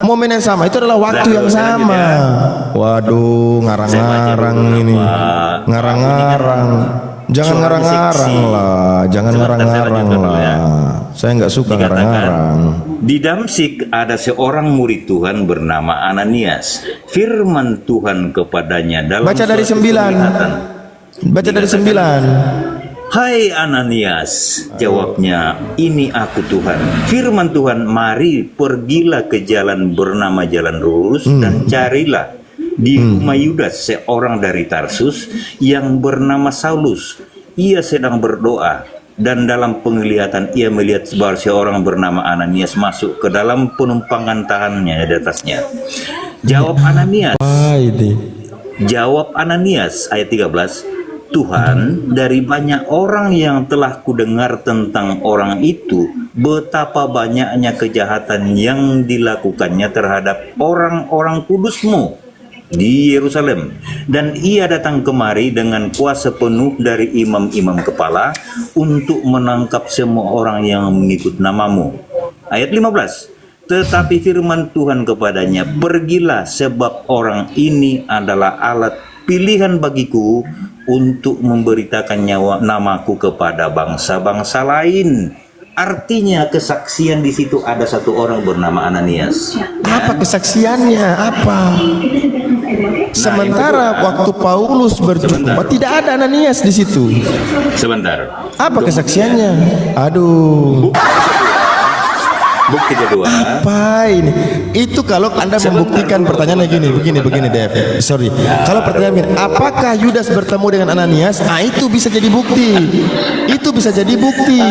Momen yang sama itu adalah waktu yang sama. Waduh, ngarang-ngarang ini. Ngarang-ngarang. Jangan ngarang-ngarang lah. Jangan ngarang-ngarang lah. Saya nggak suka ngarang-ngarang. Di Damsyik ada seorang murid Tuhan bernama Ananias. Firman Tuhan kepadanya dalam Baca dari 9. Baca dari 9. Hai Ananias, jawabnya, ini aku Tuhan. Firman Tuhan, mari pergilah ke jalan bernama Jalan Lurus dan carilah di rumah Yudas seorang dari Tarsus yang bernama Saulus. Ia sedang berdoa dan dalam penglihatan ia melihat seorang bernama Ananias masuk ke dalam penumpangan tahannya di atasnya. Jawab Ananias. Jawab Ananias ayat 13. Tuhan, dari banyak orang yang telah kudengar tentang orang itu, betapa banyaknya kejahatan yang dilakukannya terhadap orang-orang kudus-Mu di Yerusalem. Dan ia datang kemari dengan kuasa penuh dari imam-imam kepala untuk menangkap semua orang yang mengikut nama-Mu. Ayat 15. Tetapi firman Tuhan kepadanya, pergilah sebab orang ini adalah alat pilihan bagiku untuk memberitakan namaku kepada bangsa-bangsa lain. Artinya kesaksian di situ ada satu orang bernama Ananias. Apa kesaksiannya? Apa? Sementara waktu Paulus berjumpa tidak ada Ananias di situ. Sebentar. Apa kesaksiannya? Aduh. Bukti kedua. Apa ini? Itu kalau Anda membuktikan pertanyaannya begini Dev. Sorry. Kalau pertanyaan begini, apakah Yudas bertemu dengan Ananias? Ah, itu bisa jadi bukti. Itu bisa jadi bukti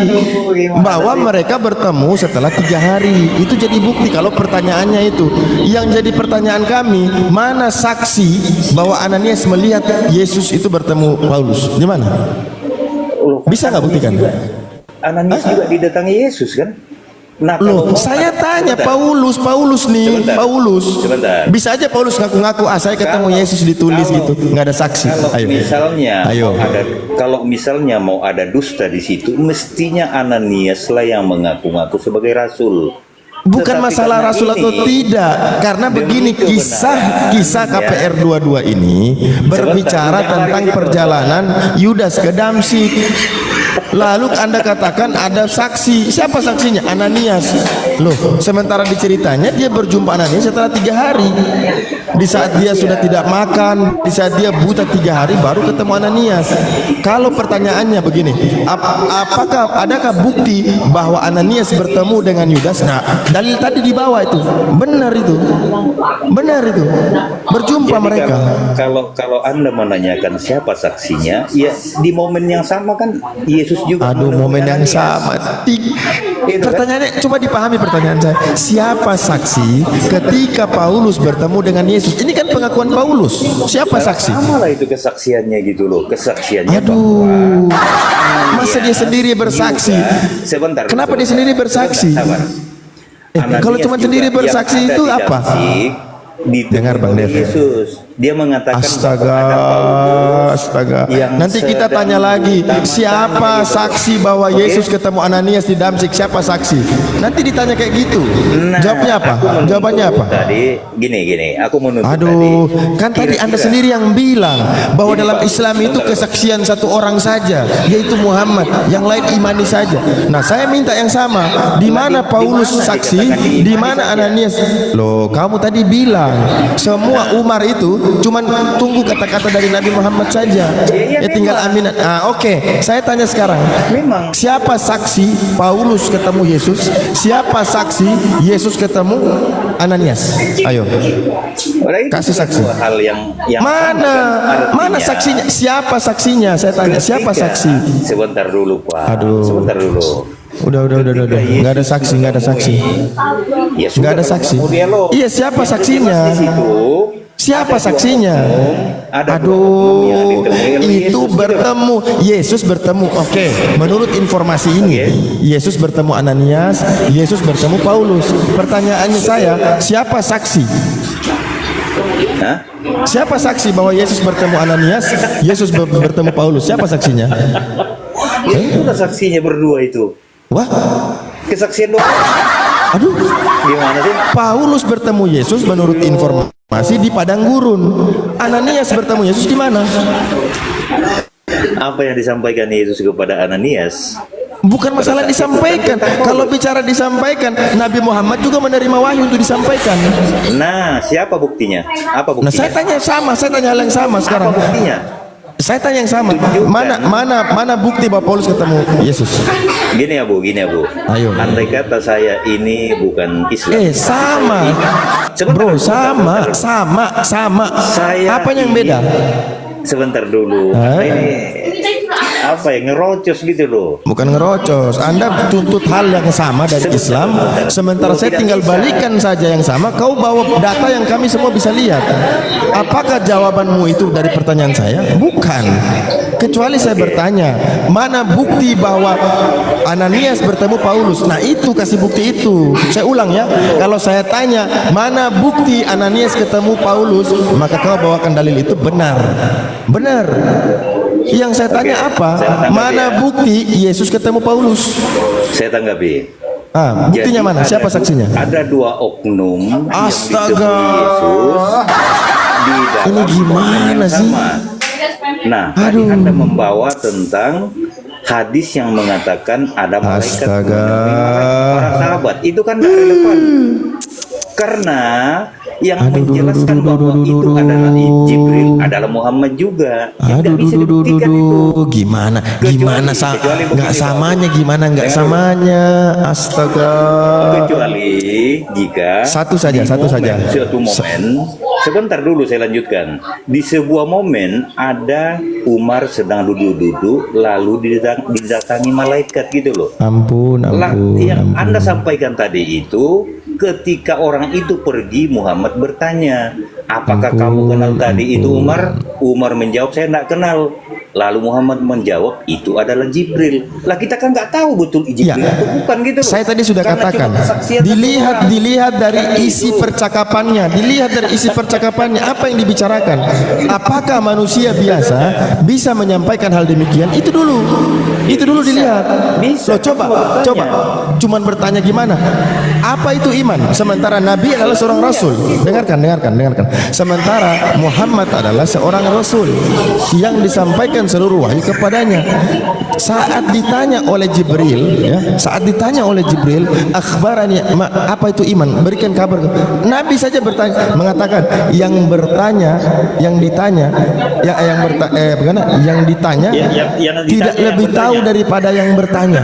bahwa mereka bertemu setelah 3 hari. Itu jadi bukti kalau pertanyaannya itu. Yang jadi pertanyaan kami, mana saksi bahwa Ananias melihat Yesus itu bertemu Paulus? Di mana? Bisa nggak buktikan? Ananias juga didatangi Yesus kan? Nah, loh, saya tanya Paulus nih, Paulus. Sebentar. Bisa aja Paulus ngaku-ngaku, saya ketemu Yesus ditulis gitu, nggak ada saksi. Kalau misalnya mau ada dusta di situ, mestinya Ananias lah yang mengaku-ngaku sebagai rasul. Bukan masalah rasul atau tidak, karena begini, kisah KPR 22 ini berbicara tentang perjalanan Yudas ke Damsyik. Lalu Anda katakan ada saksi. Siapa saksinya? Ananias. Loh, sementara diceritanya dia berjumpa Ananias setelah 3 hari. Di saat dia sudah tidak makan, di saat dia buta 3 hari baru ketemu Ananias. Kalau pertanyaannya begini, adakah bukti bahwa Ananias bertemu dengan Yudas? Nah, dalil tadi di bawah itu. Benar itu. Berjumpa. Jadi mereka. Kalau Anda menanyakan siapa saksinya, ya di momen yang sama kan Yesus juga. Aduh, momen yang sama. Pertanyaannya, coba dipahami pertanyaan saya. Siapa saksi ketika Paulus bertemu dengan Yesus? Ini kan pengakuan Paulus. Siapa saksi? Sama lah itu kesaksiannya gitu loh. Kesaksiannya. Aduh, masa dia sendiri bersaksi? Sebentar. Kenapa dia sendiri bersaksi? Kalau cuma sendiri bersaksi itu apa? Dengar Bang Dev. Yesus, dia mengatakan astaga. Nanti kita tanya lagi, siapa saksi bahwa Yesus ketemu Ananias di Damsyik? Siapa saksi? Nanti ditanya kayak gitu. Jawabnya apa? Jawabannya apa? Tadi gini, aku menuntut. Aduh, kan tadi Anda sendiri yang bilang bahwa dalam Islam itu kesaksian satu orang saja, yaitu Muhammad. Yang lain imani saja. Nah, saya minta yang sama. Di mana Paulus saksi? Di mana Ananias? Loh, kamu tadi bilang semua Umar itu cuman tunggu kata-kata dari Nabi Muhammad saja. Ya tinggal amin. Oke. Saya tanya sekarang. Memang. Siapa saksi Paulus ketemu Yesus? Siapa saksi Yesus ketemu Ananias? Ayo. Kasih saksi. Hal yang mana saksinya? Siapa saksinya? Saya tanya, siapa saksi? Sebentar dulu, Pak. Aduh. Sebentar dulu. Udah. Nggak ada saksi. Ya, nggak ada saksi. Iya, siapa saksinya? Siapa saksinya? Aduh, itu bertemu. Yesus bertemu. Oke, menurut informasi ini, Yesus bertemu Ananias, Yesus bertemu Paulus. Pertanyaannya saya, siapa saksi? Siapa saksi bahwa Yesus bertemu Ananias, Yesus bertemu Paulus? Siapa saksinya? Ya, itulah saksinya berdua itu. Wah, kesaksian doa. Aduh, Gimana sih? Paulus bertemu Yesus menurut informasi di padang gurun. Ananias bertemu Yesus di mana? Apa yang disampaikan Yesus kepada Ananias? Bukan masalah disampaikan. Kalau bicara disampaikan, Nabi Muhammad juga menerima wahyu untuk disampaikan. Nah, siapa buktinya? Apa Nah, saya buktinya? tanya hal yang sama sekarang. Apa buktinya? Saya tanya yang sama. Tunjukkan. Mana bukti bahwa Paulus ketemu Yesus? Gini ya Bu. Ayo. Andai kata saya ini bukan Islam. Sama. Sebentar, Bro, sebentar. sama. Saya Apa yang ini- beda? Sebentar dulu. Ini apa ya, ngerocos gitu loh. Bukan ngerocos. Anda tuntut hal yang sama dari Islam, sementara saya tinggal balikan saja yang sama. Kau bawa data yang kami semua bisa lihat. Apakah jawabanmu itu dari pertanyaan saya? Bukan. Kecuali saya bertanya, mana bukti bahwa Ananias bertemu Paulus? Nah, itu kasih bukti itu. Saya ulang ya. Kalau saya tanya, mana bukti Ananias ketemu Paulus? Maka kau bawakan dalil itu benar. Benar. Yang saya tanya apa? Mana bukti Yesus ketemu Paulus? Saya tanggapi. Buktinya Jadi mana? Siapa saksinya? Ada dua oknum Astaga. yang ditemui Yesus di dalam Ini gimana momen yang sih? sama. Nah, tadi Aduh. Anda membawa tentang hadis yang mengatakan ada malaikat Astaga. menemui para sahabat. Itu kan tidak relevan. Karena yang menjelaskan bahwa itu adalah Jibril adalah Muhammad juga. Yang tidak bisa dibuktikan itu. Gimana Kecuali nggak begini, samanya? Pak. Gimana nggak samanya? Astaga. Kecuali jika Satu saja. suatu momen, sebentar dulu saya lanjutkan. Di sebuah momen ada Umar sedang duduk-duduk lalu didatangi malaikat gitu loh. Ampun. Yang Anda sampaikan tadi itu ketika orang itu pergi, Muhammad bertanya, apakah kamu kenal tadi itu Umar? Umar menjawab, saya tidak kenal. Lalu Muhammad menjawab, itu adalah Jibril. Lah kita kan nggak tahu betul Jibril Ya. atau bukan gitu loh. Saya tadi sudah Karena katakan, cuma kesaksian satu orang. dilihat dari isi percakapannya, apa yang dibicarakan. Apakah manusia biasa bisa menyampaikan hal demikian? Itu dulu dilihat. Bisa. Loh, coba, cuman bertanya gimana? Apa itu iman? Sementara Nabi adalah seorang rasul. Dengarkan. Sementara Muhammad adalah seorang rasul yang disampaikan seluruh wahyu kepadanya. Saat ditanya oleh Jibril, akhbarani, apa itu iman? Berikan kabar. Nabi saja mengatakan yang ditanya Yang tidak ditanya, lebih yang tahu bertanya. daripada yang bertanya.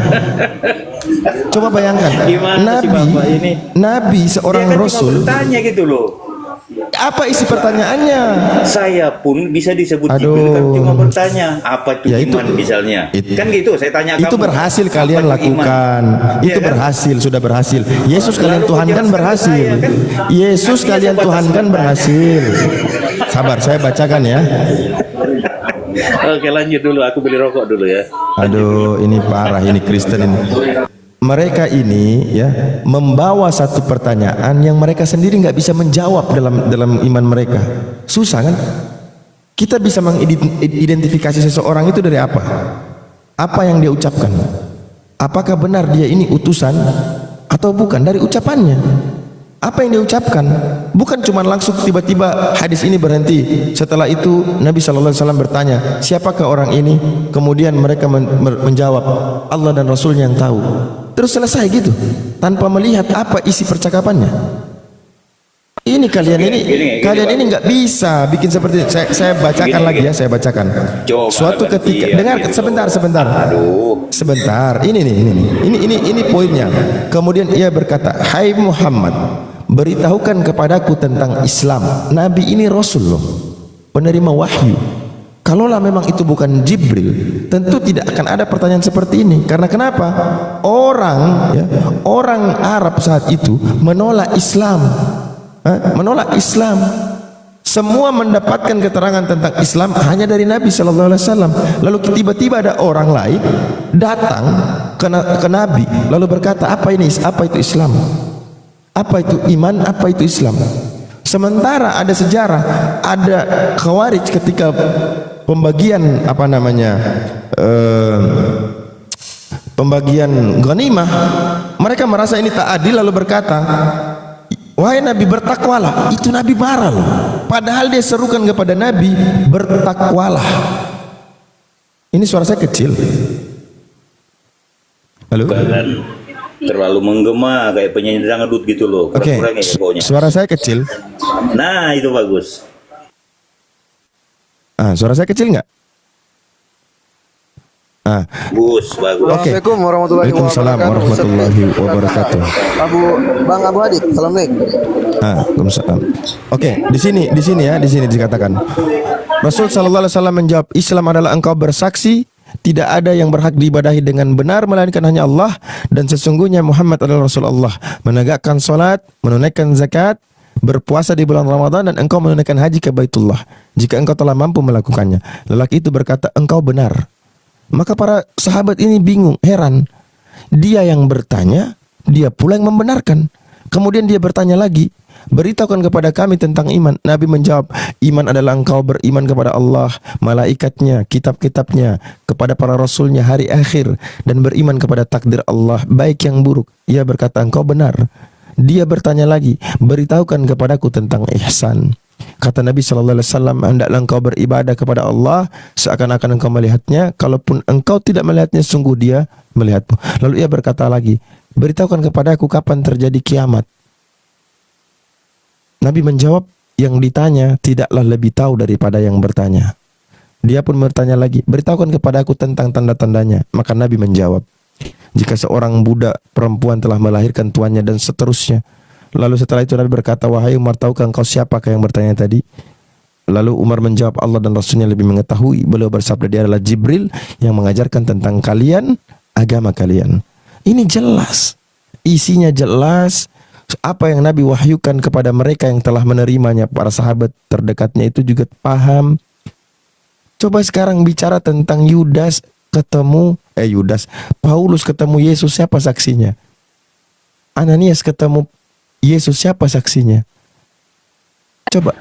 Coba bayangkan, Gimana sih Bapak ini? Nabi seorang Dia kan rasul. cuma bertanya gitu loh. Apa isi pertanyaannya? Saya pun bisa disebut Aduh. Jibril kan cuma bertanya apa itu Ya, itu- iman misalnya. Kan gitu saya tanya Itu kamu, berhasil apa kalian itu lakukan. iman? Itu Iya kan? berhasil, sudah berhasil. Yesus kalian Lalu Tuhan kan menjelaskan ke berhasil. saya, kan? Yesus Artinya kalian sebatas Tuhan kan bertanya. berhasil. Sabar, saya bacakan ya. Oke lanjut dulu, aku beli rokok dulu ya. Aduh, ini parah, ini Kristen ini. Mereka ini ya membawa satu pertanyaan yang mereka sendiri nggak bisa menjawab dalam iman mereka. Susah kan? Kita bisa mengidentifikasi seseorang itu dari apa? Apa yang dia ucapkan? Apakah benar dia ini utusan atau bukan? Dari ucapannya. Apa yang dia ucapkan? Bukan cuma langsung tiba-tiba hadis ini berhenti. Setelah itu Nabi SAW bertanya, siapakah orang ini? Kemudian mereka menjawab, Allah dan Rasulnya yang tahu. Terus selesai gitu, tanpa melihat apa isi percakapannya. Ini kalian ini nggak bisa bikin seperti ini. Saya bacakan lagi ya, saya bacakan. Coba Suatu ketika, dengar sebentar. Aduh. Sebentar, ini poinnya. Kemudian ia berkata, hai Muhammad, beritahukan kepadaku tentang Islam. Nabi ini Rasul loh, penerima wahyu. Kalaulah memang itu bukan Jibril, tentu tidak akan ada pertanyaan seperti ini. Karena kenapa? Orang Arab saat itu menolak Islam, menolak Islam. Semua mendapatkan keterangan tentang Islam hanya dari Nabi Sallallahu Alaihi Wasallam. Lalu tiba-tiba ada orang lain datang ke Nabi, lalu berkata, apa ini? Apa itu Islam? Apa itu iman? Apa itu Islam? Sementara ada sejarah, ada Khawarij ketika pembagian pembagian ghanimah, Mereka merasa ini tak adil lalu berkata, wahai Nabi, bertakwalah. Itu Nabi marah loh. Padahal dia serukan kepada Nabi, bertakwalah. Ini suara saya kecil. Halo? Bahkan terlalu menggema kayak penyanyi dangdut gitu loh. Oke, Kurang-kurangnya ya pokoknya. suara saya kecil. Nah, itu bagus. Suara saya kecil nggak? Bagus. Oke. Assalamualaikum warahmatullahi Waalaikumsalam wabarakatuh. warahmatullahi wabarakatuh. Bang Abu Adit, assalamualaikum. Waalaikumsalam. Oke, di sini dikatakan Rasul sallallahu alaihi wasallam menjawab, Islam adalah engkau bersaksi tidak ada yang berhak diibadahi dengan benar melainkan hanya Allah, dan sesungguhnya Muhammad adalah Rasulullah, menegakkan salat, menunaikan zakat, berpuasa di bulan Ramadan, dan engkau menunaikan haji ke Baitullah jika engkau telah mampu melakukannya. Lelaki itu berkata, engkau benar. Maka para sahabat ini bingung, heran. Dia yang bertanya, dia pula yang membenarkan. Kemudian dia bertanya lagi, beritahukan kepada kami tentang iman. Nabi menjawab, iman adalah engkau beriman kepada Allah, malaikatnya, kitab-kitabnya, kepada para rasulnya, hari akhir, dan beriman kepada takdir Allah, baik yang buruk. Ia berkata, engkau benar. Dia bertanya lagi, beritahukan kepadaku tentang ihsan. Kata Nabi SAW, hendaklah engkau beribadah kepada Allah seakan-akan engkau melihatnya. Kalaupun engkau tidak melihatnya, sungguh dia melihatmu. Lalu ia berkata lagi, beritahukan kepadaku kapan terjadi kiamat. Nabi menjawab, yang ditanya tidaklah lebih tahu daripada yang bertanya. Dia pun bertanya lagi, beritahukan kepadaku tentang tanda-tandanya. Maka Nabi menjawab, jika seorang budak perempuan telah melahirkan tuannya, dan seterusnya. Lalu setelah itu Nabi berkata, wahai Umar, tahukah engkau siapakah yang bertanya tadi? Lalu Umar menjawab, Allah dan Rasulnya lebih mengetahui. Beliau bersabda, dia adalah Jibril yang mengajarkan tentang kalian, agama kalian. Ini jelas, isinya jelas. Apa yang Nabi wahyukan kepada mereka yang telah menerimanya, para sahabat terdekatnya itu juga paham. Coba sekarang bicara tentang Paulus ketemu Yesus, siapa saksinya? Ananias ketemu Yesus, siapa saksinya? Coba.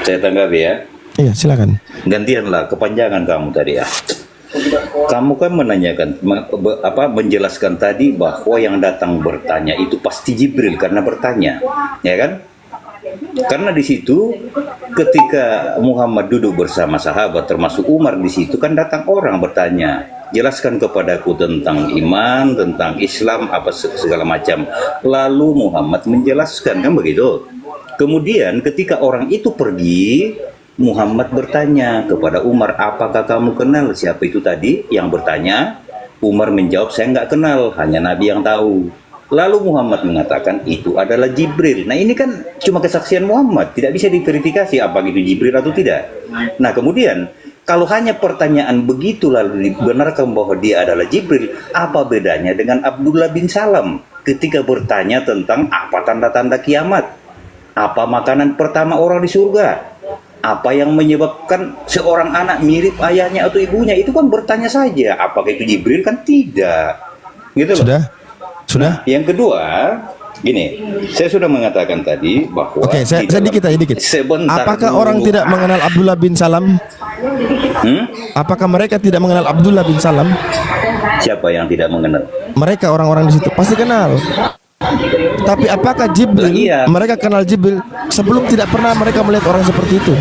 Saya tanggapi ya. Iya, silakan. Gantianlah, kepanjangan kamu tadi ya. Kamu kan menanyakan, menjelaskan tadi bahwa yang datang bertanya itu pasti Jibril karena bertanya, ya kan? Karena di situ ketika Muhammad duduk bersama sahabat termasuk Umar di situ kan datang orang bertanya, jelaskan kepadaku tentang iman, tentang Islam, apa segala macam. Lalu Muhammad menjelaskan, kan begitu. Kemudian ketika orang itu pergi, Muhammad bertanya kepada Umar, apakah kamu kenal siapa itu tadi yang bertanya? Umar menjawab, saya nggak kenal, hanya Nabi yang tahu. Lalu Muhammad mengatakan, itu adalah Jibril. Nah ini kan cuma kesaksian Muhammad, tidak bisa diverifikasi apakah itu Jibril atau tidak. Nah kemudian, kalau hanya pertanyaan begitu lalu dibenarkan bahwa dia adalah Jibril, apa bedanya dengan Abdullah bin Salam ketika bertanya tentang apa tanda-tanda kiamat? Apa makanan pertama orang di surga? Apa yang menyebabkan seorang anak mirip ayahnya atau ibunya? Itu kan bertanya saja. Apakah itu Jibril? Kan tidak. Gitu loh. Sudah? Nah, yang kedua, gini, saya sudah mengatakan tadi bahwa Oke, saya dikit. Sebentar apakah dulu. orang tidak mengenal Abdullah bin Salam? Apakah mereka tidak mengenal Abdullah bin Salam? Siapa yang tidak mengenal? Mereka orang-orang di situ pasti kenal. Tapi apakah Jibril? Iya. Mereka kenal Jibril sebelum, tidak pernah mereka melihat orang seperti itu.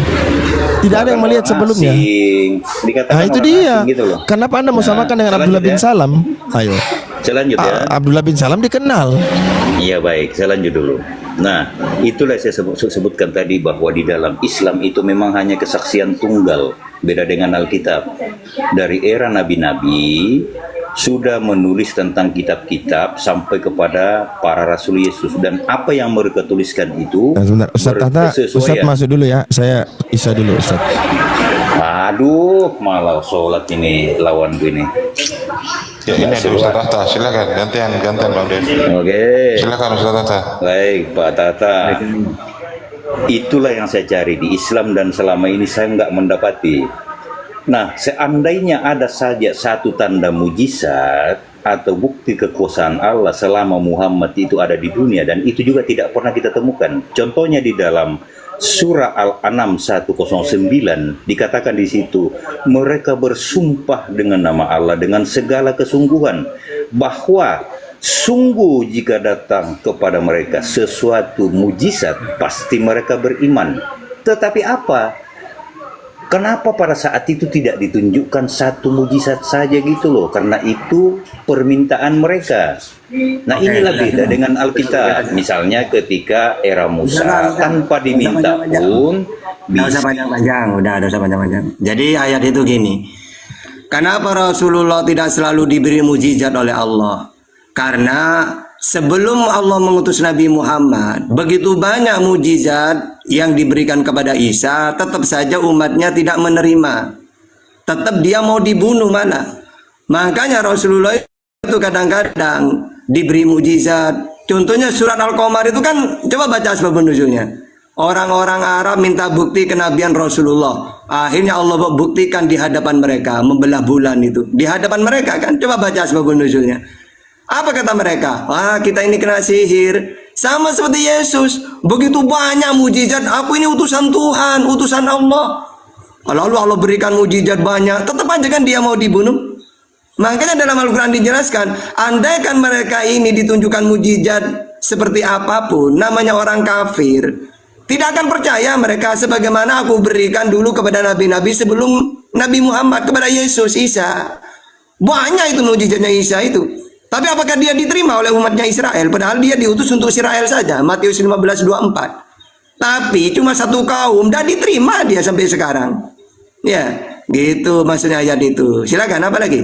Tidak ada yang melihat sebelumnya. Nah itu dia. Gitu loh. Kenapa Anda mau samakan dengan Abdullah bin Salam? Ayo. Saya lanjut ya. Abdullah bin Salam dikenal. Iya baik, saya lanjut dulu. Nah, itulah saya sebutkan tadi bahwa di dalam Islam itu memang hanya kesaksian tunggal. Beda dengan Alkitab. Dari era nabi-nabi sudah menulis tentang kitab-kitab sampai kepada para Rasul Yesus, dan apa yang mereka tuliskan itu. Nah, sebentar, Ustaz masuk dulu ya. Saya Isa dulu, Ustaz. Aduh, malah sholat ini lawan ini. Ya ini ada Ustaz Tata, silakan gantian Bang Dev. Oke. Silakan Ustaz Tata. Baik Pak Tata. Itulah yang saya cari di Islam dan selama ini saya nggak mendapati. Nah, seandainya ada saja satu tanda mujizat atau bukti kekuasaan Allah selama Muhammad itu ada di dunia, dan itu juga tidak pernah kita temukan. Contohnya di dalam surah Al-An'am 109 dikatakan di situ, mereka bersumpah dengan nama Allah dengan segala kesungguhan bahwa Sungguh jika datang kepada mereka sesuatu mujizat, pasti mereka beriman. Tetapi apa? Kenapa pada saat itu tidak ditunjukkan satu mujizat saja gitu loh? Karena itu permintaan mereka. Nah, inilah beda dengan Alkitab. Misalnya ketika era Musa, tanpa diminta pun Nggak usah panjang-panjang, udah usah panjang-panjang. Jadi ayat itu gini. Kenapa Rasulullah tidak selalu diberi mujizat oleh Allah? Karena sebelum Allah mengutus Nabi Muhammad, begitu banyak mujizat yang diberikan kepada Isa, tetap saja umatnya tidak menerima. Tetap dia mau dibunuh malah. Makanya Rasulullah itu kadang-kadang diberi mujizat. Contohnya surat Al-Qamar itu kan, coba baca sebab nuzulnya. Orang-orang Arab minta bukti kenabian Rasulullah. Akhirnya Allah buktikan di hadapan mereka, membelah bulan itu. Di hadapan mereka kan, coba baca sebab nuzulnya. Apa kata mereka? Wah, kita ini kena sihir. Sama seperti Yesus. Begitu banyak mujizat. Aku ini utusan Tuhan, utusan Allah. Lalu Allah berikan mujizat banyak. Tetap aja kan dia mau dibunuh. Makanya dalam Al-Quran dijelaskan, andaikan mereka ini ditunjukkan mujizat seperti apapun, namanya orang kafir, tidak akan percaya mereka sebagaimana aku berikan dulu kepada nabi-nabi sebelum Nabi Muhammad, kepada Yesus, Isa. Banyak itu mujizatnya Isa itu. Tapi apakah dia diterima oleh umatnya Israel? Padahal dia diutus untuk Israel saja. Matius 15:24. Tapi cuma satu kaum, dan diterima dia sampai sekarang. Ya, gitu maksudnya ayat itu. Silakan, apa lagi?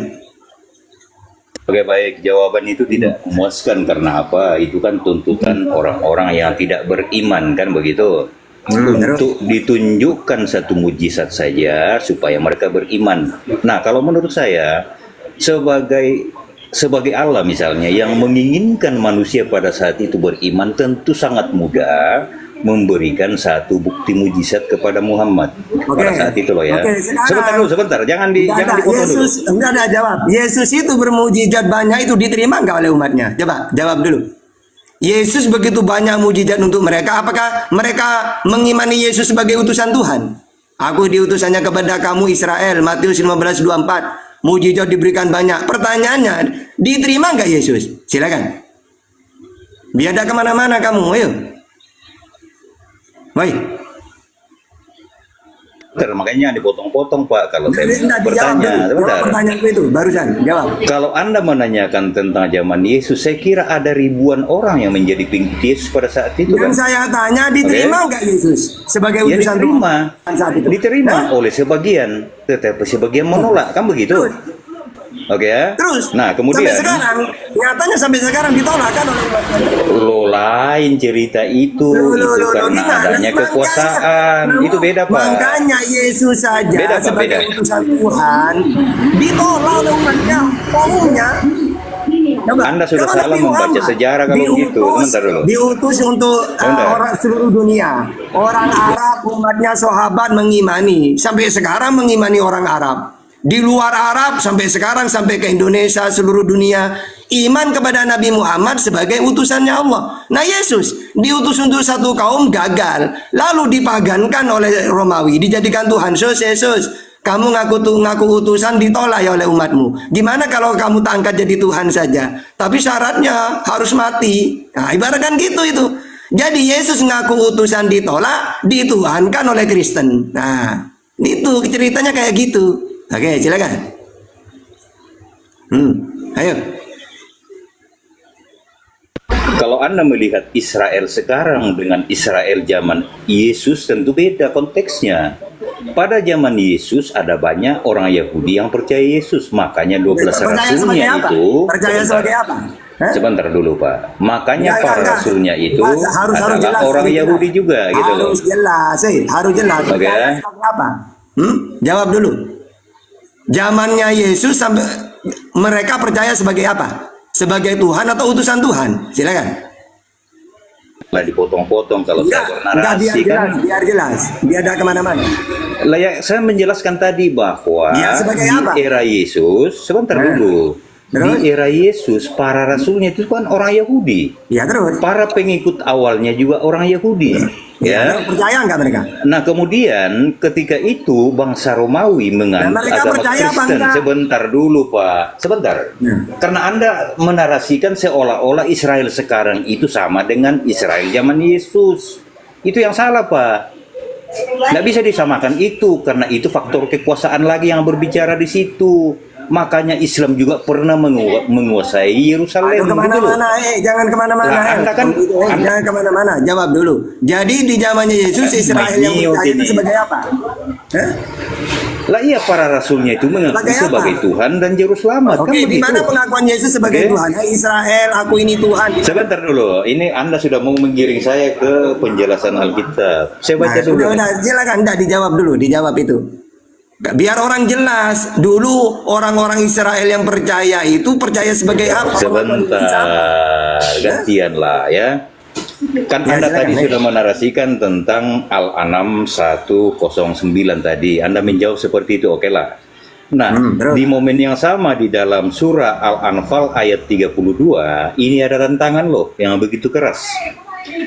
Oke, baik, jawaban itu tidak memuaskan. Karena apa? Itu kan tuntutan orang-orang yang tidak beriman, kan begitu? Untuk ditunjukkan satu mujizat saja supaya mereka beriman. Nah, kalau menurut saya sebagai Allah misalnya yang menginginkan manusia pada saat itu beriman, tentu sangat mudah memberikan satu bukti mujizat kepada Muhammad pada saat itu loh ya. Sebentar, jangan dipotong dulu. Yesus enggak ada jawab. Yesus itu bermujizat banyak, itu diterima enggak oleh umatnya? Coba jawab dulu. Yesus begitu banyak mujizat untuk mereka, apakah mereka mengimani Yesus sebagai utusan Tuhan? Aku diutusannya kepada kamu Israel, Matius 15:24. Mujizat diberikan banyak. Pertanyaannya, diterima nggak Yesus? Silakan. Biada kemana-mana kamu, ayo. Woi. Makanya dipotong-potong Pak. Kalau saya bertanya, pertanyaanku itu barusan jawab. Kalau Anda menanyakan tentang zaman Yesus, saya kira ada ribuan orang yang menjadi pengikut Yesus pada saat itu. Dan saya tanya, diterima nggak Yesus sebagai utusan Tuhan? Diterima oleh sebagian, tetapi sebagian menolak, kan begitu? Oke ya. Terus. Nah, kemudian sampai sekarang, nyatanya sampai sekarang ditolak kan oleh umatnya. Lo lain cerita itu karena adanya kekuasaan. Itu beda Pak. Makanya Yesus saja beda, Pak, sebagai utusan Tuhan ditolak oleh umatnya, kaumnya. Anda sudah salah membaca sejarah kalau begitu. Sebentar dulu. Diutus untuk orang seluruh dunia. Orang Arab, umatnya sahabat mengimani. Sampai sekarang mengimani orang Arab. Di luar Arab sampai sekarang, sampai ke Indonesia, seluruh dunia iman kepada Nabi Muhammad sebagai utusannya Allah. Nah, Yesus diutus untuk satu kaum, gagal, lalu dipagankan oleh Romawi, dijadikan Tuhan. Yesus, kamu ngaku utusan, ditolak ya oleh umatmu. Gimana kalau kamu tak angkat jadi Tuhan saja? Tapi syaratnya harus mati. Nah, ibaratkan gitu itu. Jadi Yesus ngaku utusan, ditolak, dituhankan oleh Kristen. Nah, itu ceritanya kayak gitu. Oke, silakan. Ayo. Kalau Anda melihat Israel sekarang dengan Israel zaman Yesus, tentu beda konteksnya. Pada zaman Yesus ada banyak orang Yahudi yang percaya Yesus, makanya 12 rasulnya itu. Percaya sebagai apa? Sebentar dulu Pak. Makanya para rasulnya itu adalah jelas, orang Yahudi juga, gitu loh. Harus jelas, harus jelas. Oke. Apa? Jawab dulu. Zamannya Yesus sampai mereka percaya sebagai apa? Sebagai Tuhan atau utusan Tuhan? Silakan. Lah dipotong-potong kalau saya bernarasi kan. Biar jelas, biar ada kemana-mana. Lah ya, saya menjelaskan tadi bahwa di era Yesus, sebentar dulu. Di era Yesus, para rasulnya itu kan orang Yahudi. Ya terus. Para pengikut awalnya juga orang Yahudi. Ya. Percaya nggak mereka? Nah kemudian ketika itu bangsa Romawi menganut mereka agama percaya apa Kristen. enggak? Sebentar dulu Pak, sebentar. Karena Anda menarasikan seolah-olah Israel sekarang itu sama dengan Israel zaman Yesus. Itu yang salah Pak. Nggak bisa disamakan itu, karena itu faktor kekuasaan lagi yang berbicara di situ. Makanya Islam juga pernah menguasai Yerusalem. Aduh, gitu loh. kemana-mana, jangan kemana-mana. Lah, Anda kan- Jangan kemana-mana. Jawab dulu. Jadi di zamannya Yesus Israel yang percaya itu sebagai apa? Hah? Lah iya, para rasulnya itu mengaku Sebagai apa? sebagai Tuhan dan Juru Selamat. Oke, kan di begitu. mana pengakuan Yesus sebagai Oke. Tuhan? Hai Israel, aku ini Tuhan. Sebentar dulu, ini Anda sudah mau menggiring saya ke penjelasan Alkitab. Saya baca dulu. Udah, silakan, enggak dijawab dulu, dijawab itu. Biar orang jelas. Dulu orang-orang Israel yang percaya itu percaya sebagai apa? Sebentar, gantian lah ya. Kan Ya, Anda silakan, tadi ayo. sudah menarasikan tentang Al-An'am 109 tadi. Anda menjawab seperti itu, oke lah. Nah, terus? di momen yang sama di dalam surah Al-Anfal ayat 32, ini ada tantangan loh yang begitu keras.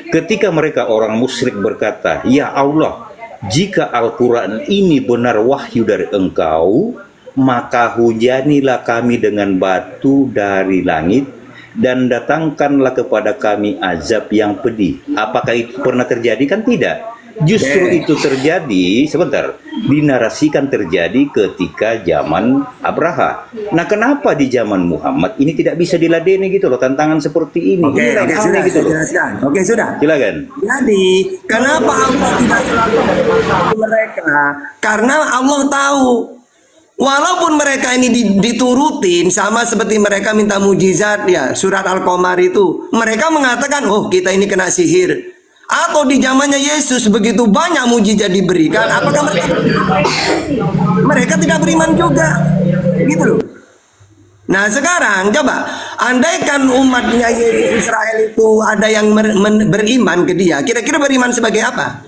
Ketika mereka orang musyrik berkata, "Ya Allah, jika Al-Quran ini benar wahyu dari Engkau, maka hujanilah kami dengan batu dari langit dan datangkanlah kepada kami azab yang pedih." Apakah itu pernah terjadi? Kan tidak. Justru itu terjadi, sebentar, dinarasikan terjadi ketika zaman Abraha. Nah, kenapa di zaman Muhammad ini tidak bisa diladeni gitu loh, tantangan seperti ini? Oke, Inilah oke, aneh sudah, gitu saya loh. jelaskan. Oke, sudah. Silakan. Jadi, kenapa Allah tidak selalu memberkati mereka? Karena Allah tahu, walaupun mereka ini diturutin sama seperti mereka minta mujizat ya, surat Al-Qamar itu, mereka mengatakan, oh kita ini kena sihir. Atau di zamannya Yesus begitu banyak mujizat diberikan, apakah mereka tidak beriman juga? Gitu loh. Nah sekarang coba, andaikan umatnya Yesus Israel itu ada yang beriman ke dia, kira-kira beriman sebagai apa?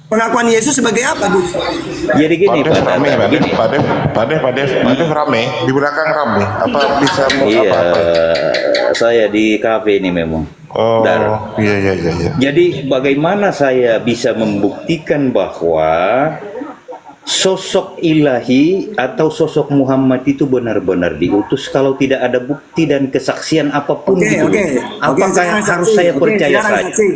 Pengakuan Yesus sebagai apa dulu? Jadi gini Pak Dev Pak rame, Tata, Pak Dev, gini. Pak Dev rame, di belakang rame. Apa bisa mau Iya, apa? saya di kafe ini memang. Oh, Dar. iya. Jadi bagaimana saya bisa membuktikan bahwa sosok ilahi atau sosok Muhammad itu benar-benar diutus kalau tidak ada bukti dan kesaksian apapun gitu. Apakah sekarang harus saksi. saya Oke, percaya sekarang saja? saksi.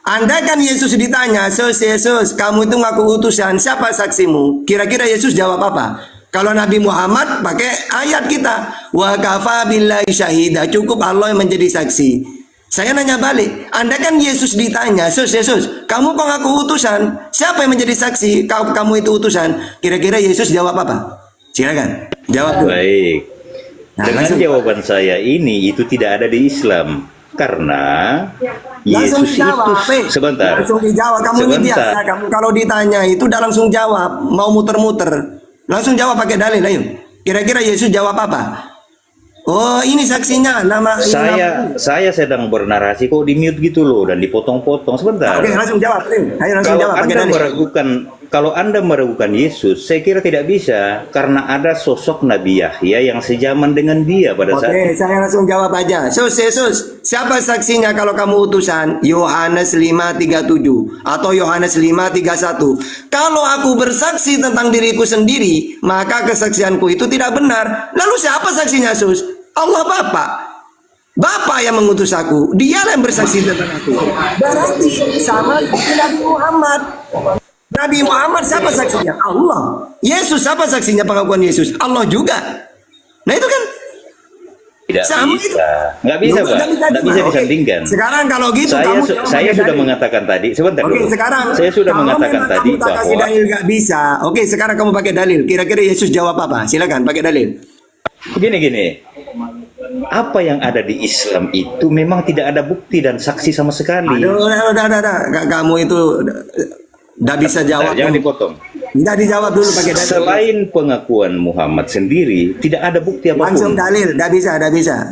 Andaikan Yesus ditanya, Yesus, kamu itu ngaku utusan, siapa saksimu? Kira-kira Yesus jawab apa? Kalau Nabi Muhammad pakai ayat kita, wa kafa billahi syahida, cukup Allah yang menjadi saksi. Saya nanya balik, andaikan Yesus ditanya, Yesus, kamu kok ngaku utusan? Siapa yang menjadi saksi? Kamu itu utusan. Kira-kira Yesus jawab apa? Silakan, jawab dulu. Baik. Nah, Dengan langsung. jawaban saya ini itu tidak ada di Islam karena Langsung Yesus dijawab, itu sebentar. Langsung dijawab. Kamu ini biasa. Kamu kalau ditanya itu udah langsung jawab. Mau muter-muter. Langsung jawab pakai dalil. Ayo. Kira-kira Yesus jawab apa? Oh ini saksinya. Saya sedang bernarasi kok di mute gitu loh dan dipotong-potong sebentar. Oke langsung jawab. Ayo langsung Kalau jawab pakai Anda dalil. kalau Anda meragukan Yesus, saya kira tidak bisa karena ada sosok Nabi Yahya yang sejaman dengan dia pada saat Oke, saya langsung jawab aja. Yesus, siapa saksinya kalau kamu utusan? Yohanes 5:37 atau Yohanes 5:31. Kalau aku bersaksi tentang diriku sendiri, maka kesaksianku itu tidak benar. Lalu siapa saksinya, Yesus? Allah Bapa. Bapa yang mengutus aku. Dialah yang bersaksi tentang aku. Berarti sama seperti Nabi Muhammad. Nabi Muhammad siapa saksinya? Allah. Yesus siapa saksinya pengakuan Yesus? Allah juga. Nah itu kan tidak sama bisa. itu. Nggak bisa, Pak. Nggak bisa Oke. disandingkan. Sekarang kalau gitu Saya kamu saya sudah mengatakan tadi, sebentar Oke, dulu. sekarang Saya sudah kalau mengatakan memang tadi kamu tak kasih bahwa dalil nggak bisa. Oke, sekarang kamu pakai dalil. Kira-kira Yesus jawab apa? Silakan pakai dalil. gini. Apa yang ada di Islam itu memang tidak ada bukti dan saksi sama sekali. Aduh, udah. Kamu itu udah bisa jawab. Jangan dipotong. Nggak dijawab dulu pakai dalil. Selain pengakuan Muhammad sendiri, tidak ada bukti Langsung apapun. dalil, nggak bisa.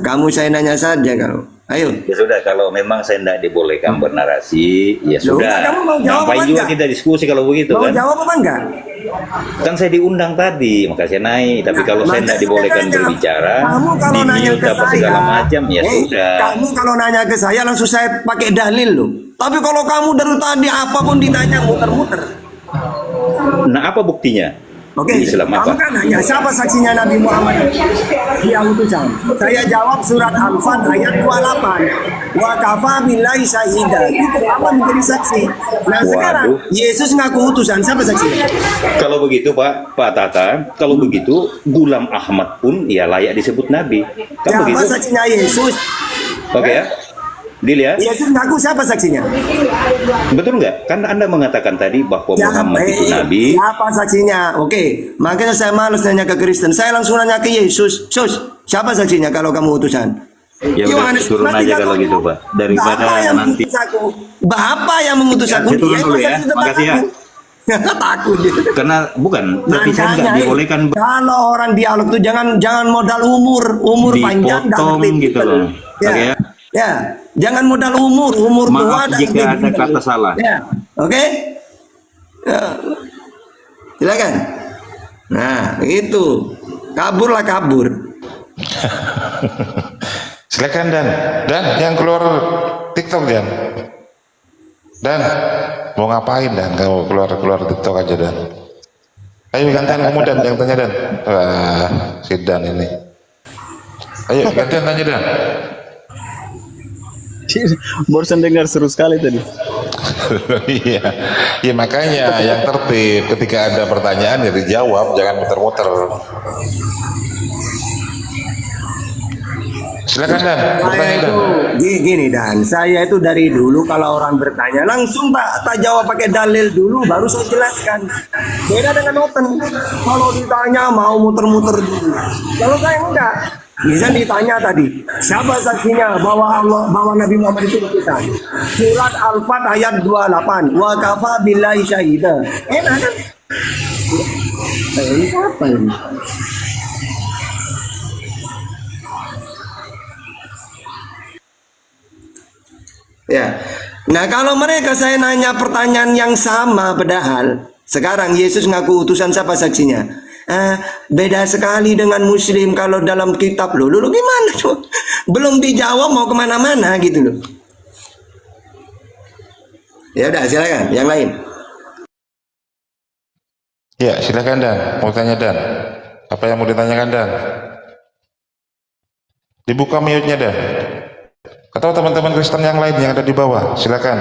Kamu saya nanya saja kalau. Ayo. Ya sudah, kalau memang saya tidak dibolehkan bernarasi, ya Loh, sudah. kamu mau jawab Ngapain apa juga enggak? kita diskusi kalau begitu Mau kan? jawab apa enggak? Kan saya diundang tadi, maka saya naik. Tapi kalau saya tidak dibolehkan berbicara, kamu kalau nanya di-mute ke apa saya, segala macam, ya sudah. Kamu kalau nanya ke saya langsung saya pakai dalil loh. Tapi kalau kamu dari tadi apapun ditanya muter-muter. Nah, apa buktinya? Oke, Di Islam kamu apa? kan nanya siapa saksinya Nabi Muhammad yang utusan. Saya jawab surat Al-Fat ayat 28. Wa kafa billahi syahida. Itu apa menjadi saksi. Nah sekarang Waduh. Yesus ngaku utusan, siapa saksinya? Kalau begitu Pak Tata, kalau begitu Gulam Ahmad pun ya layak disebut nabi. Kan Siapa begitu? saksinya Yesus? Oke ya. Dilihat, Yesus ngaku siapa saksinya? betul nggak? Kan Anda mengatakan tadi bahwa Muhammad itu nabi. Siapa saksinya? Oke, makanya saya malas nanya ke Kristen. Saya langsung nanya ke Yesus. Sus, siapa saksinya kalau kamu utusan? Ya udah, turun nanti aja kalau gitu Pak. Daripada Bapak yang nanti. mengutus aku. Bapak yang mengutus Ya, aku. saya turun Dia dulu ya. saksi depan Makasih ya. aku. Takut dia. Karena bukan, tapi saya nggak Makanya, dibolehkan kalau orang dialog tuh jangan modal umur panjang dan dipotong gitu loh. Ya. Oke ya. Ya, jangan modal umur tua Maaf dan jika ada begitu. kata salah. Ya, oke. Ya. Silakan. Nah, itu kabur. Silakan Dan yang keluar TikTok Dan mau ngapain Dan? Kamu keluar TikTok aja Dan. Ayo gantian kamu Dan, yang tanya Dan. Wah, si Dan ini. Ayo gantian tanya Dan. Barusan dengar seru sekali tadi. Iya, ya makanya yang tertib ketika ada pertanyaan ya dijawab, jangan muter-muter. Silakan Dan, Saya bertanya Dan. itu gini Dan, saya itu dari dulu kalau orang bertanya langsung tak jawab pakai dalil dulu baru saya jelaskan. Beda dengan open. Kalau ditanya mau muter-muter dulu. Kalau saya enggak. Bisa ditanya tadi, siapa saksinya bahwa Nabi Muhammad itu utusan? Surat Al-Fat ayat 28. Wa kafa billahi syahida. Enak kan? Ini apa ini? Ya. Nah, kalau mereka saya nanya pertanyaan yang sama padahal sekarang Yesus ngaku utusan, siapa saksinya? Beda sekali dengan Muslim kalau dalam kitab lo gimana tuh? Belum dijawab mau kemana-mana gitu loh. Ya udah silakan yang lain. Ya silakan Dan, mau tanya Dan. Apa yang mau ditanyakan Dan? Dibuka mute-nya Dan. Atau teman-teman Kristen yang lain yang ada di bawah, silakan.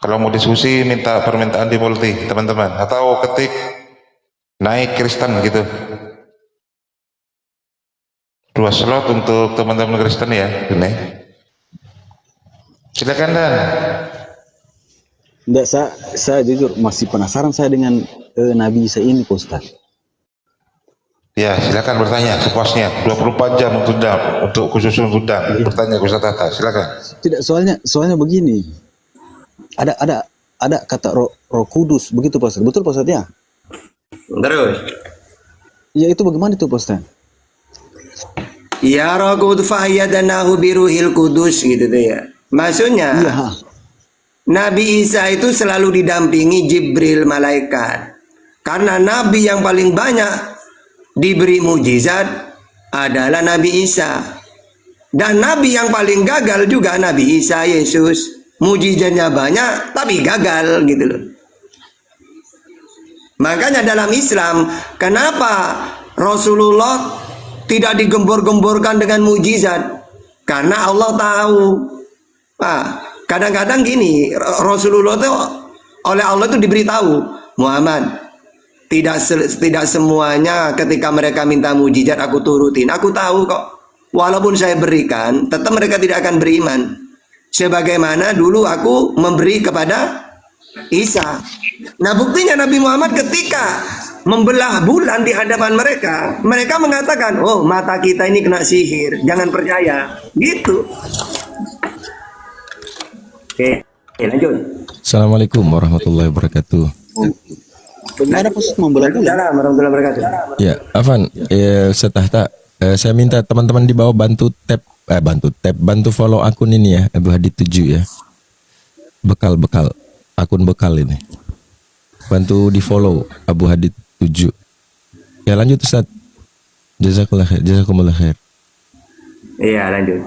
Kalau mau diskusi minta permintaan di multi teman-teman, atau ketik naik Kristen gitu. 2 slot untuk teman-teman Kristen ya, ini. Silakan Dan. Enggak, saya jujur masih penasaran saya dengan Nabi Isa ini, Pak Ustaz. Ya, silakan bertanya sepuasnya. 24 jam untuk khusus untuk Dan. Bertanya ke Ustaz Tata, silakan. Tidak, soalnya begini. Ada kata roh kudus, begitu Pak Ustaz. Betul Pak Ustaz ya? Terus. Ya itu bagaimana itu Pak Ustaz? Ya Roh Kudus fahyadanahu biruhil kudus gitu tuh ya. Maksudnya Iya. Nabi Isa itu selalu didampingi Jibril malaikat. Karena Nabi yang paling banyak diberi mujizat adalah Nabi Isa. Dan Nabi yang paling gagal juga Nabi Isa Yesus. Mujizatnya banyak tapi gagal gitu loh. Makanya dalam Islam, kenapa Rasulullah tidak digembor-gemborkan dengan mujizat? Karena Allah tahu. Kadang-kadang gini, Rasulullah itu oleh Allah itu diberitahu, Muhammad, tidak semuanya ketika mereka minta mujizat aku turutin. Aku tahu kok, walaupun saya berikan, tetap mereka tidak akan beriman. Sebagaimana dulu aku memberi kepada Isa. Nah buktinya Nabi Muhammad ketika membelah bulan di hadapan mereka, mereka mengatakan, oh mata kita ini kena sihir, jangan percaya. Gitu. Oke, lanjut. Assalamualaikum warahmatullahi wabarakatuh. Bagaimana Pak Ustaz membelah bulan? Assalamualaikum warahmatullahi wabarakatuh. Ya, Afan, Ustaz Tahta, saya minta teman-teman di bawah bantu follow akun ini ya, Abu Hadid 7 ya. Bekal akun bekal ini. Bantu di follow Abu Hadid 7. Ya lanjut Ustaz. Jazakumullah khair. Iya lanjut.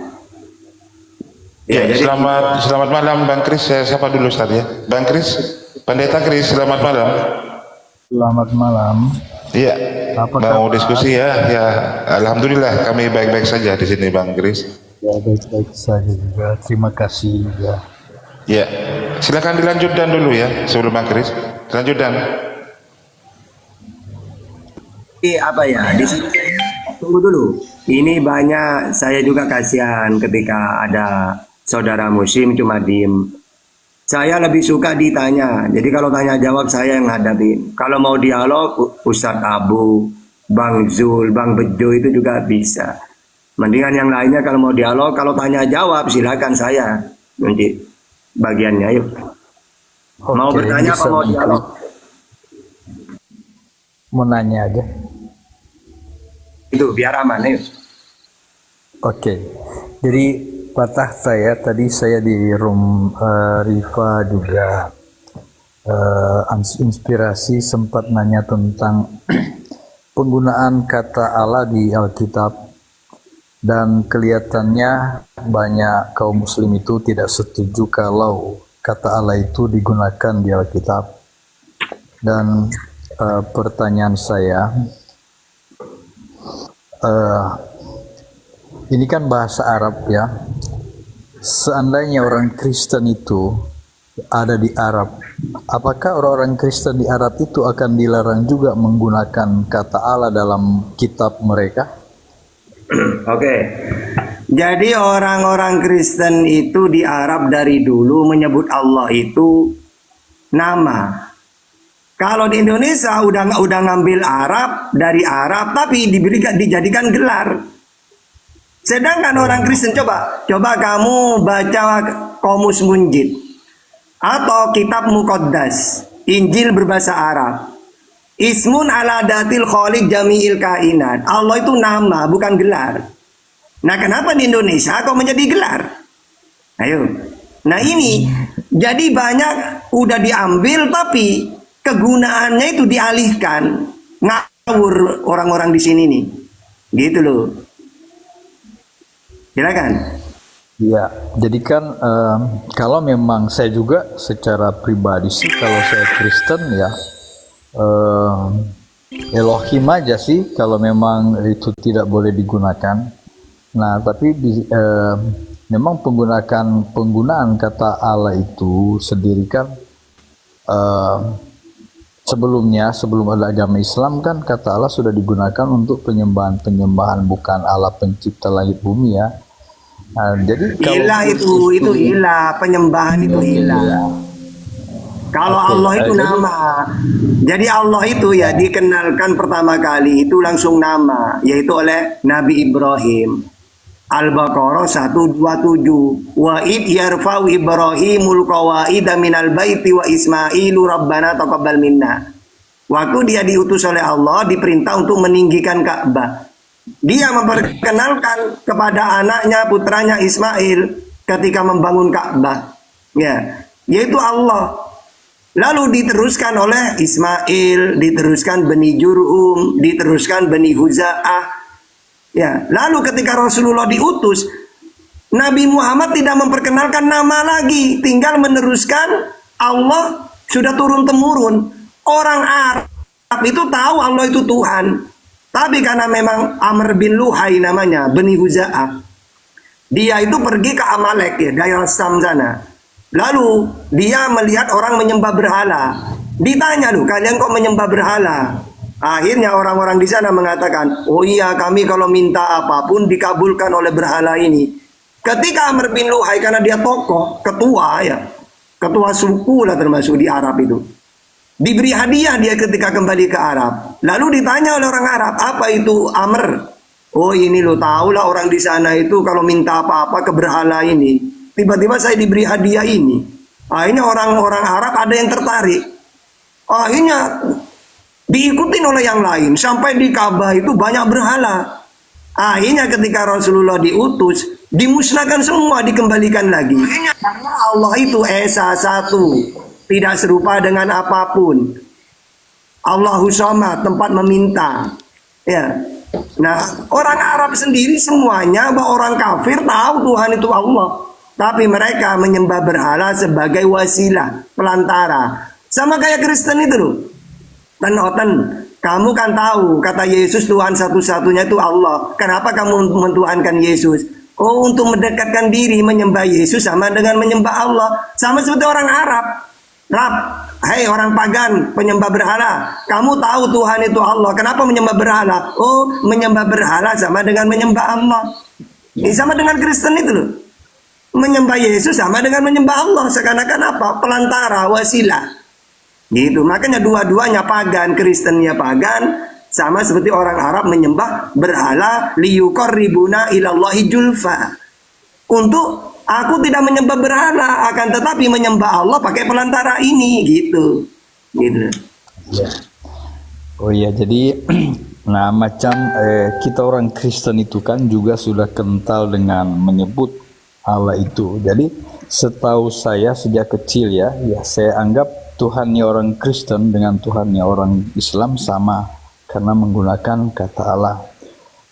Ya, jadi selamat malam Bang Kris. Saya sapa dulu Ustaz ya. Bang Kris, Pendeta Kris, selamat malam. Selamat malam. Iya. Apa Mau kabar? diskusi ya? Ya, alhamdulillah kami baik-baik saja di sini Bang Kris. Ya, baik-baik saja juga. Terima kasih juga. Ya, silakan dilanjutkan dulu ya sebelum Bang Kris. Lanjutkan. apa ya? Di sini tunggu dulu. Ini banyak saya juga kasihan ketika ada saudara muslim cuma diem. Saya lebih suka ditanya. Jadi kalau tanya jawab saya yang hadapin. Kalau mau dialog Ustadz Abu, Bang Zul, Bang Bejo itu juga bisa. Mendingan yang lainnya kalau mau dialog, kalau tanya jawab silakan saya nanti bagiannya yuk. Mau Oke, bertanya apa bisa mau nanti. dialog? Mau nanya aja. Itu biar aman yuk. Oke. Jadi patah saya tadi saya di room Rifa juga inspirasi sempat nanya tentang penggunaan kata Allah di Alkitab, dan kelihatannya banyak kaum muslim itu tidak setuju kalau kata Allah itu digunakan di Alkitab. Dan pertanyaan saya, ini kan bahasa Arab ya. Seandainya orang Kristen itu ada di Arab, apakah orang-orang Kristen di Arab itu akan dilarang juga menggunakan kata Allah dalam kitab mereka? Oke. Jadi orang-orang Kristen itu di Arab dari dulu menyebut Allah itu nama. Kalau di Indonesia udah ngambil Arab dari Arab tapi dijadikan gelar. Sedangkan orang Kristen coba kamu baca Qomus Munjid atau kitab Muqaddas, Injil berbahasa Arab. Ismun ala datil khaliq jami'il kainat. Allah itu nama bukan gelar. Nah, kenapa di Indonesia kok menjadi gelar? Ayo. Nah, ini jadi banyak udah diambil tapi kegunaannya itu dialihkan. Ngawur orang-orang di sini nih. Gitu loh. Silakan. Ya, jadi kan kalau memang saya juga secara pribadi sih, kalau saya Kristen ya Elohim aja sih kalau memang itu tidak boleh digunakan. Nah, tapi memang penggunaan kata Allah itu sendiri kan sebelum ada agama Islam kan kata Allah sudah digunakan untuk penyembahan bukan Allah pencipta langit bumi ya. Nah, jadi Ilah itu ilah, penyembahan itu ilah. Kalau Oke, Allah itu jadi- nama. Jadi Allah itu ya dikenalkan pertama kali itu langsung nama, yaitu oleh Nabi Ibrahim. Al-Baqarah 127. Wa id yarfa'u Ibrahimul qawaida minal baiti wa Ismailu rabbana taqabbal minna. Waktu dia diutus oleh Allah diperintah untuk meninggikan Ka'bah. Dia memperkenalkan kepada anaknya, putranya Ismail ketika membangun Ka'bah. Ya, yaitu Allah. Lalu diteruskan oleh Ismail, diteruskan Bani Jurhum, diteruskan Bani Huza'ah. Ya, lalu ketika Rasulullah diutus, Nabi Muhammad tidak memperkenalkan nama lagi, tinggal meneruskan Allah sudah turun temurun. Orang Arab itu tahu Allah itu Tuhan. Tapi karena memang Amr bin Luhai namanya, Bani Huza'ah, dia itu pergi ke Amalek ya, daerah Sam sana. Lalu dia melihat orang menyembah berhala. Ditanya, loh, kalian kok menyembah berhala? Akhirnya orang-orang di sana mengatakan, oh iya, kami kalau minta apapun dikabulkan oleh berhala ini. Ketika Amr bin Luhai, karena dia tokoh, ketua ya, ketua suku lah termasuk di Arab itu, diberi hadiah dia ketika kembali ke Arab. Lalu ditanya oleh orang Arab, apa itu Amr? Oh ini lo tahu lah orang di sana itu kalau minta apa-apa ke berhala ini. Tiba-tiba saya diberi hadiah ini. Akhirnya orang-orang Arab ada yang tertarik. Akhirnya diikutin oleh yang lain. Sampai di Ka'bah itu banyak berhala. Akhirnya ketika Rasulullah diutus, dimusnahkan semua, dikembalikan lagi. Karena Allah itu Esa satu, tidak serupa dengan apapun. Allahu Samad, tempat meminta. Ya. Nah, orang Arab sendiri semuanya, bahwa orang kafir tahu Tuhan itu Allah. tapi mereka menyembah berhala sebagai wasilah, pelantara. Sama kayak Kristen itu loh. Kamu kan tahu kata Yesus Tuhan satu-satunya itu Allah. Kenapa kamu mentuhankan Yesus? Oh, untuk mendekatkan diri menyembah Yesus sama dengan menyembah Allah. Sama seperti orang Arab. Hei orang pagan, penyembah berhala, kamu tahu Tuhan itu Allah. Kenapa menyembah berhala? Oh, menyembah berhala sama dengan menyembah Allah. Ini sama dengan Kristen itu loh. Menyembah Yesus sama dengan menyembah Allah. Seakan-akan apa? Pelantara, wasilah. Gitu. Makanya dua-duanya pagan, Kristennya pagan, sama seperti orang Arab menyembah berhala, liyuqarribuna ilallahi julfa. Untuk aku tidak menyembah berhala, akan tetapi menyembah Allah pakai pelantara ini, gitu. Gitu. Ya. Oh iya, jadi nah macam kita orang Kristen itu kan juga sudah kental dengan menyebut Allah itu. Jadi setahu saya sejak kecil ya saya anggap Tuhannya orang Kristen dengan Tuhannya orang Islam sama karena menggunakan kata Allah.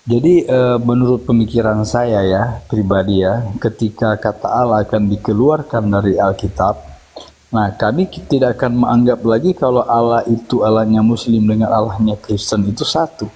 Jadi menurut pemikiran saya ya pribadi ya, ketika kata Allah akan dikeluarkan dari Alkitab, nah kami tidak akan menganggap lagi kalau Allah itu Allahnya Muslim dengan Allahnya Kristen itu satu.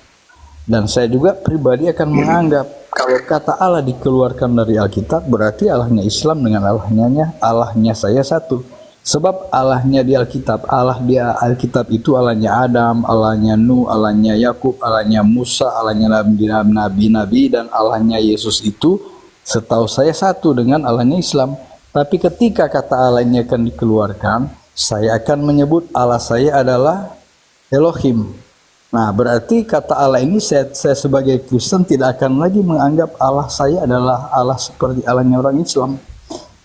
Dan saya juga pribadi akan menganggap kalau kata Allah dikeluarkan dari Alkitab berarti Allahnya Islam dengan Allahnya saya satu. Sebab Allahnya di Alkitab, Allah di Alkitab itu Allahnya Adam, Allahnya Nuh, Allahnya Yakub, Allahnya Musa, Allahnya nabi-nabi, dan Allahnya Yesus itu setahu saya satu dengan Allahnya Islam. Tapi ketika kata Allah ini akan dikeluarkan, saya akan menyebut Allah saya adalah Elohim. Nah berarti kata Allah ini saya sebagai Kristen tidak akan lagi menganggap Allah saya adalah Allah seperti Allahnya orang Islam.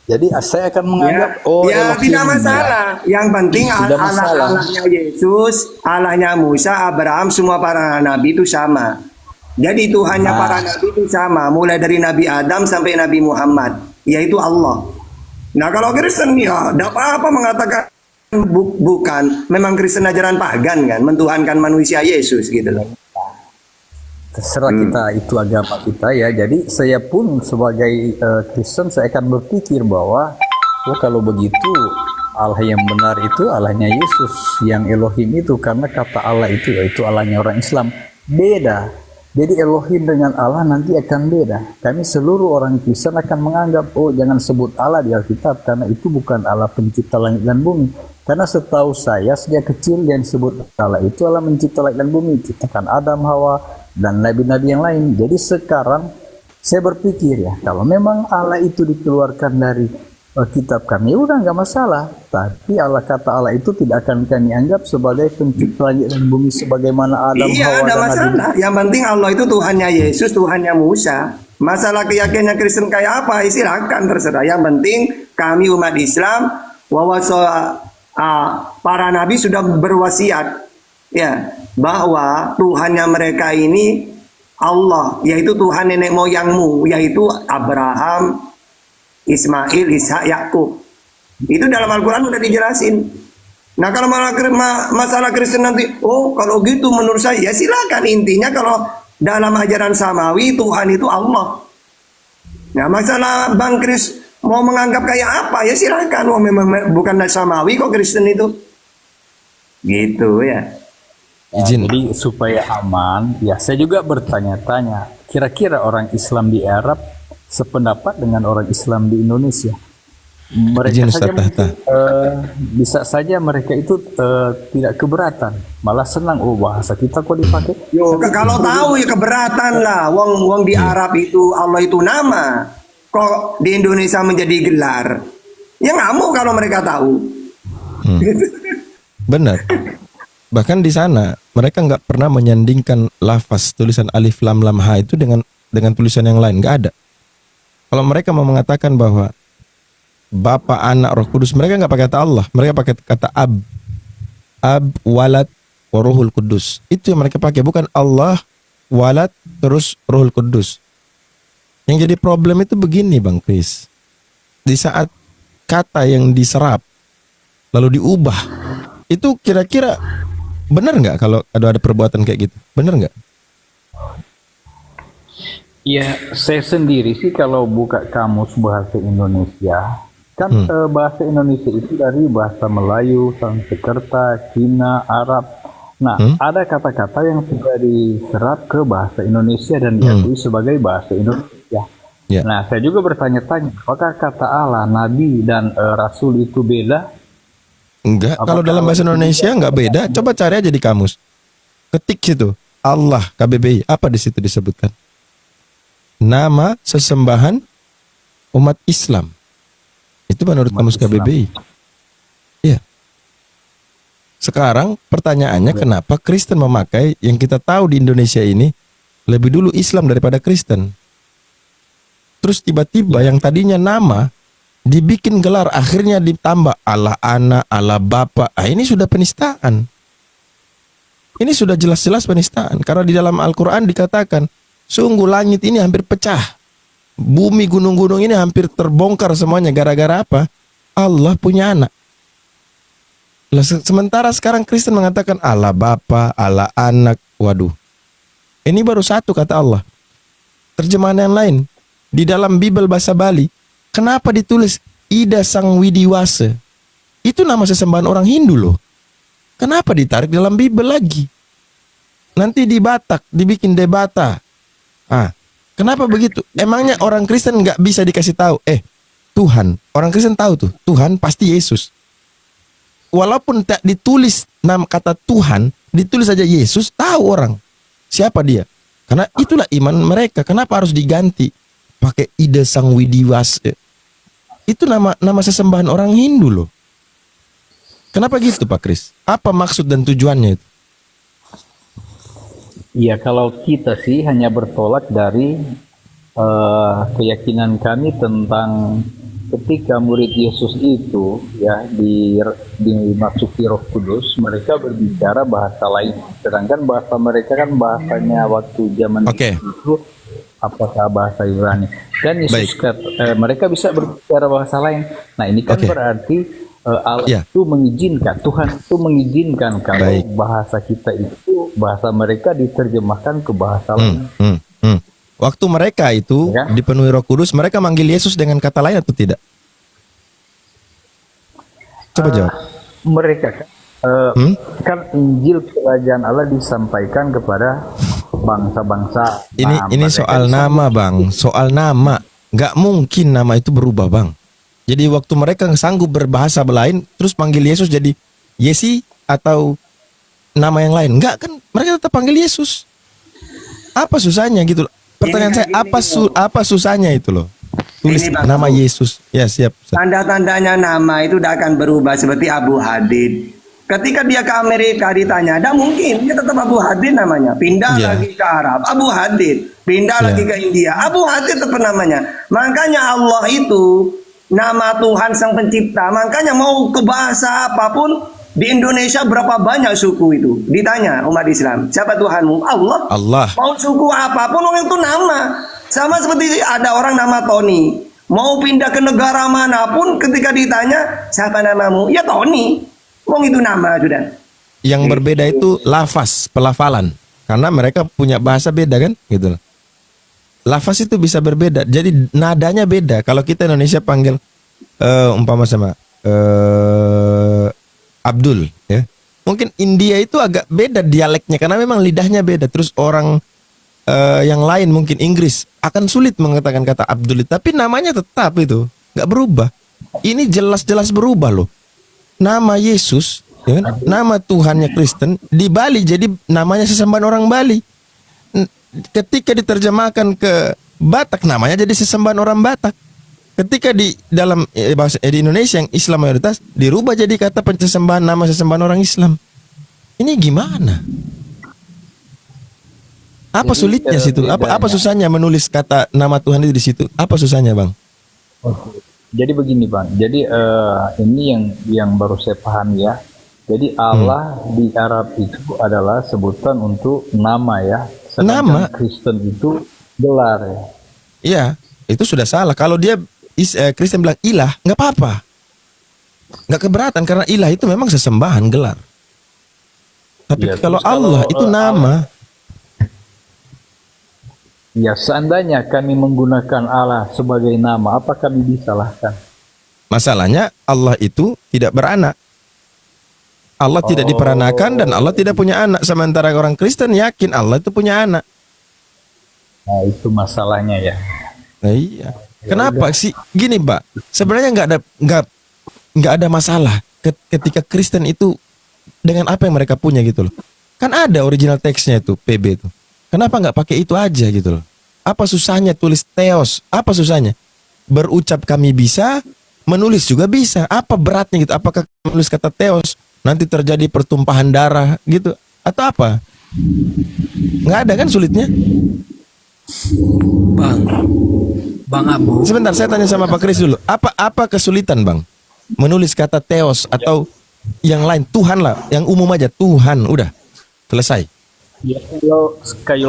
Jadi saya akan menganggap Elohim, tidak masalah. Yang penting Allahnya Yesus, Allahnya Musa, Abraham, semua para nabi itu sama. Jadi Tuhannya para nabi itu sama, mulai dari Nabi Adam sampai Nabi Muhammad, yaitu Allah. Nah kalau Kristen ya tidak apa-apa mengatakan bukan. Memang Kristen ajaran pagan kan, mentuhankan manusia Yesus gitu loh. Terserah kita itu agama kita ya. Jadi saya pun sebagai Kristen saya akan berpikir bahwa kalau begitu Allah yang benar itu Allahnya Yesus yang Elohim itu, karena kata Allah itu yaitu Allahnya orang Islam beda. Jadi Elohim dengan Allah nanti akan beda. Kami seluruh orang Kristen akan menganggap jangan sebut Allah di Alkitab karena itu bukan Allah pencipta langit dan bumi. Karena setahu saya sejak kecil yang disebut Allah itu Allah mencipta langit dan bumi, ciptakan Adam, Hawa, dan nabi-nabi yang lain. Jadi sekarang saya berpikir ya, kalau memang Allah itu dikeluarkan dari kitab kami, udah nggak masalah. Tapi kata Allah itu tidak akan kami anggap sebagai pencipta langit dan bumi sebagaimana Adam, Hawa, dan masalah. nabi. Yang penting Allah itu Tuhannya Yesus, Tuhannya Musa. Masalah keyakinan Kristen kayak apa, silakan terserah. Yang penting kami umat Islam para nabi sudah berwasiat ya bahwa Tuhannya mereka ini Allah, yaitu Tuhan nenek moyangmu, yaitu Abraham, Ismail, Ishak, Yakub. Itu dalam Al-Quran udah dijelasin. Nah kalau masalah Kristen nanti, kalau gitu menurut saya ya silakan. Intinya kalau dalam ajaran samawi Tuhan itu Allah. Nah masalah Bang Kris mau menganggap kayak apa ya silakan. Memang bukan samawi kok Kristen itu. Gitu ya. Izin. Jadi supaya aman, ya saya juga bertanya-tanya, kira-kira orang Islam di Arab sependapat dengan orang Islam di Indonesia? Mereka saja mungkin, bisa saja mereka itu tidak keberatan, malah senang. Bahasa kita kok dipakai. Kalau tahu ya keberatan lah. Wong di Arab itu Allah itu nama, kok di Indonesia menjadi gelar. Ya ngamuk kalau mereka tahu. Benar. Bahkan di sana mereka nggak pernah menyandingkan lafaz tulisan alif lam lam ha itu dengan tulisan yang lain, nggak ada. Kalau mereka mau mengatakan bahwa Bapa, Anak, Roh Kudus, mereka nggak pakai kata Allah, mereka pakai kata ab, walad, Rohul Kudus. Itu yang mereka pakai, bukan Allah, walad, terus Rohul Kudus. Yang jadi problem itu begini Bang Kris, di saat kata yang diserap lalu diubah, itu kira-kira benar nggak kalau ada perbuatan kayak gitu? Benar nggak? Ya, saya sendiri sih kalau buka kamus bahasa Indonesia, kan bahasa Indonesia itu dari bahasa Melayu, Sanskerta, Cina, Arab. Nah, ada kata-kata yang sudah diserap ke bahasa Indonesia dan diakui sebagai bahasa Indonesia. Ya. Nah, saya juga bertanya-tanya, apakah kata Allah, Nabi, dan Rasul itu beda? Enggak, kalau dalam bahasa Indonesia enggak beda. Coba cari aja di kamus. Ketik situ, Allah, KBBI, apa di situ disebutkan? Nama sesembahan umat Islam. Itu menurut kamus KBBI. Iya. Sekarang pertanyaannya, kenapa Kristen memakai yang kita tahu di Indonesia ini lebih dulu Islam daripada Kristen? Terus tiba-tiba yang tadinya nama dibikin gelar, akhirnya ditambah Allah Anak, Allah Bapa. Ah, ini sudah penistaan. Ini sudah jelas-jelas penistaan. Karena di dalam Al-Quran dikatakan, sungguh langit ini hampir pecah. Bumi, gunung-gunung ini hampir terbongkar semuanya. Gara-gara apa? Allah punya anak. Sementara sekarang Kristen mengatakan Allah Bapa, Allah Anak. Waduh. Ini baru satu kata Allah. Terjemahan yang lain. Di dalam Bible bahasa Bali, kenapa ditulis Ida Sang Widiwasa? Itu nama sesembahan orang Hindu loh. Kenapa ditarik dalam Bible lagi? Nanti di Batak dibikin debata. Ah, kenapa begitu? Emangnya orang Kristen nggak bisa dikasih tahu? Tuhan. Orang Kristen tahu tuh, Tuhan pasti Yesus. Walaupun tak ditulis nama kata Tuhan, ditulis saja Yesus, tahu orang siapa dia. Karena itulah iman mereka. Kenapa harus diganti pakai Ida Sang Widiwas? Itu nama sesembahan orang Hindu loh. Kenapa gitu Pak Kris? Apa maksud dan tujuannya itu? Ya, kalau kita sih hanya bertolak dari keyakinan kami tentang ketika murid Yesus itu ya dimasuki Roh Kudus, mereka berbicara bahasa lain. Sedangkan bahasa mereka kan bahasanya waktu zaman itu apakah bahasa Ibrani. Dan Yesus mereka bisa berbicara bahasa lain. Nah, ini kan berarti Allah itu mengizinkan, Tuhan itu mengizinkan kalau bahasa kita itu, bahasa mereka diterjemahkan ke bahasa lain. Waktu mereka itu dipenuhi Roh Kudus, mereka manggil Yesus dengan kata lain atau tidak? Coba jawab. Mereka kan Injil Kerajaan Allah disampaikan kepada bangsa-bangsa. Ini soal nama, Bang. Soal nama. Nggak mungkin nama itu berubah, Bang. Jadi waktu mereka sanggup berbahasa lain, terus panggil Yesus jadi Yesi atau nama yang lain. Enggak kan, mereka tetap panggil Yesus. Apa susahnya gitu loh. Pertanyaan saya, apa susahnya itu loh? Tulis nama Yesus. Ya, siap. Tanda-tandanya nama itu tidak akan berubah seperti Abu Hadid. Ketika dia ke Amerika ditanya, tidak mungkin, dia tetap Abu Hadid namanya. Pindah lagi ke Arab, Abu Hadid. Pindah lagi ke India, Abu Hadid tetap namanya. Makanya Allah itu nama Tuhan Sang Pencipta. Makanya mau ke bahasa apapun, di Indonesia berapa banyak suku itu? Ditanya umat Islam, siapa Tuhanmu? Allah. Mau suku apapun, orang itu nama. Sama seperti ada orang nama Tony. Mau pindah ke negara manapun, ketika ditanya, siapa namamu? Ya Tony. Wong itu nama sudah. Yang berbeda itu lafaz, pelafalan. Karena mereka punya bahasa beda kan, gitu loh. Lafaz itu bisa berbeda, jadi nadanya beda. Kalau kita Indonesia panggil umpama sama Abdul, ya, mungkin India itu agak beda dialeknya karena memang lidahnya beda. Terus orang yang lain mungkin Inggris akan sulit mengatakan kata Abdul, tapi namanya tetap itu nggak berubah. Ini jelas-jelas berubah loh. Nama Yesus, ya, nama Tuhannya Kristen di Bali jadi namanya sesembahan orang Bali. Ketika diterjemahkan ke Batak namanya jadi sesembahan orang Batak. Ketika di dalam bahasa di Indonesia yang Islam mayoritas dirubah jadi kata pensesembahan, nama sesembahan orang Islam. Ini gimana? Apa sulitnya situ? Apa susahnya menulis kata nama Tuhan itu di situ? Apa susahnya, Bang? Jadi begini, Bang. Jadi ini yang baru saya paham ya. Jadi Allah di Arab itu adalah sebutan untuk nama ya. Nama Kristen itu gelar ya. Iya, itu sudah salah. Kalau dia Kristen bilang ilah, nggak apa-apa, nggak keberatan karena ilah itu memang sesembahan gelar. Tapi ya, kalau Allah itu nama. Ya, seandainya kami menggunakan Allah sebagai nama, apa kami disalahkan? Masalahnya Allah itu tidak beranak. Allah tidak diperanakan dan Allah tidak punya anak. Sementara orang Kristen yakin Allah itu punya anak. Nah, itu masalahnya ya. Nah, iya. Kenapa sih? Gini, Pak. Sebenarnya nggak ada masalah ketika Kristen itu dengan apa yang mereka punya gitu loh. Kan ada original teksnya itu PB itu. Kenapa nggak pakai itu aja gitu loh? Apa susahnya tulis theos? Apa susahnya? Berucap kami bisa, menulis juga bisa. Apa beratnya gitu? Apakah menulis kata theos nanti terjadi pertumpahan darah gitu? Atau apa? Nggak ada kan sulitnya? Bang Abu. Sebentar, saya tanya sama Pak Kris dulu. Apa kesulitan, Bang? Menulis kata theos atau yang lain, Tuhan lah, yang umum aja, Tuhan, udah selesai. Ya,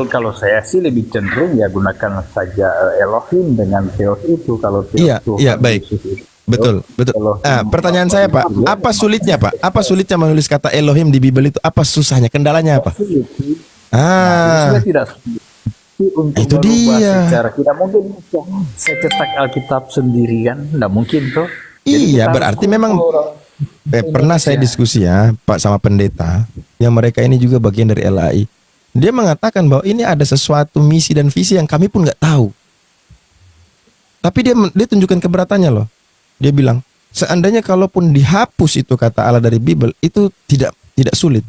kalau saya sih lebih cenderung ya gunakan saja Elohim dengan Theos itu. Kalau Theos Iya, Tuhan, iya, baik. Yesus itu. Betul. Elohim. Nah, pertanyaan saya, Pak, apa sulitnya, Pak? Apa sulitnya menulis kata Elohim di Bible itu? Apa susahnya? Kendalanya apa? Sudah tidak sulit untuk itu merubah dia. secara tidak mungkin saya cetak Alkitab sendiri kan, tidak mungkin tuh. Iya, berarti memang pernah saya diskusi ya, Pak, sama pendeta yang mereka ini juga bagian dari LAI. Dia mengatakan bahwa ini ada sesuatu misi dan visi yang kami pun nggak tahu. Tapi dia tunjukkan keberatannya loh. Dia bilang, seandainya kalaupun dihapus itu kata Allah dari Bible, itu tidak sulit.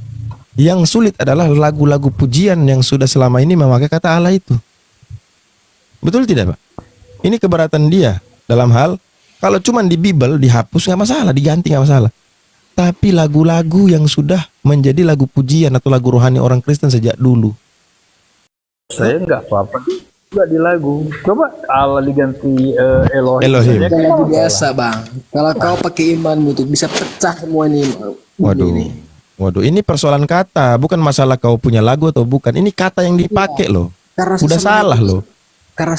Yang sulit adalah lagu-lagu pujian yang sudah selama ini memakai kata Allah itu. Betul tidak, Pak? Ini keberatan dia dalam hal kalau cuman di Bible dihapus nggak masalah, diganti nggak masalah. Tapi lagu-lagu yang sudah menjadi lagu pujian atau lagu rohani orang Kristen sejak dulu. Saya nggak apa-apa juga di lagu. Coba Allah diganti Elohim. Elohim. Saya kan Lagu biasa bang. Kalau kau pakai imanmu tuh bisa pecah semua ini. Waduh, ini persoalan kata, bukan masalah kau punya lagu atau bukan. Ini kata yang dipakai loh. Karena Udah salah loh.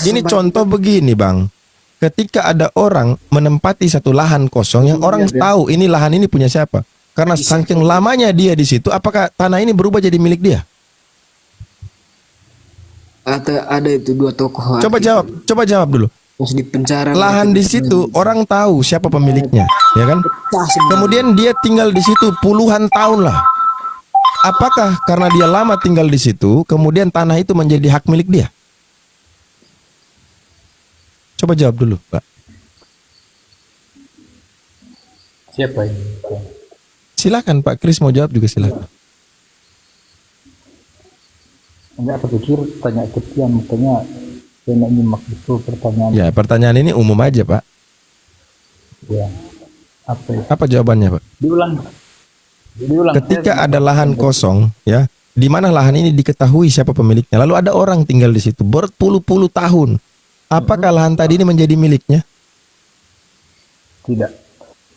Ini contoh begini, Bang. Ketika ada orang menempati satu lahan kosong yang orang tahu ini lahan ini punya siapa. Karena saking lamanya dia di situ, apakah tanah ini berubah jadi milik dia? ada itu dua tokoh. Coba jawab dulu. Terus di penjara. Lahan di situ orang tahu siapa pemiliknya, ya kan? Kemudian dia tinggal di situ puluhan tahun lah. Apakah karena dia lama tinggal di situ, kemudian tanah itu menjadi hak milik dia? Coba jawab dulu, Pak. Siapa ini? Silakan Pak Kris mau jawab juga silakan. Enggak, aku pikir tanya ketian, makanya saya nak nyimak itu pertanyaan. Ya, pertanyaan ini umum aja, Pak. Ya. Apa itu? Apa jawabannya, Pak? Diulang. Ketika ada lahan kosong, ya, di mana lahan ini diketahui siapa pemiliknya, lalu ada orang tinggal di situ berpuluh-puluh tahun. Apakah lahan tadi ini menjadi miliknya? Tidak.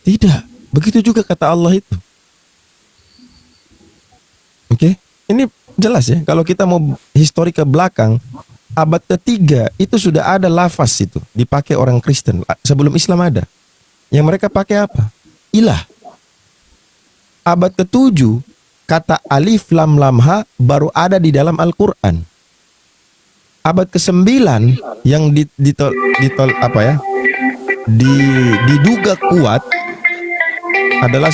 Tidak. Begitu juga kata Allah itu. Oke, ini jelas ya. Kalau kita mau histori ke belakang, abad ketiga itu sudah ada lafaz itu dipakai orang Kristen sebelum Islam ada. Yang mereka pakai apa? Ilah. Abad ke-7 kata alif lam lam ha baru ada di dalam Al-Qur'an. Abad ke-9 yang diduga kuat adalah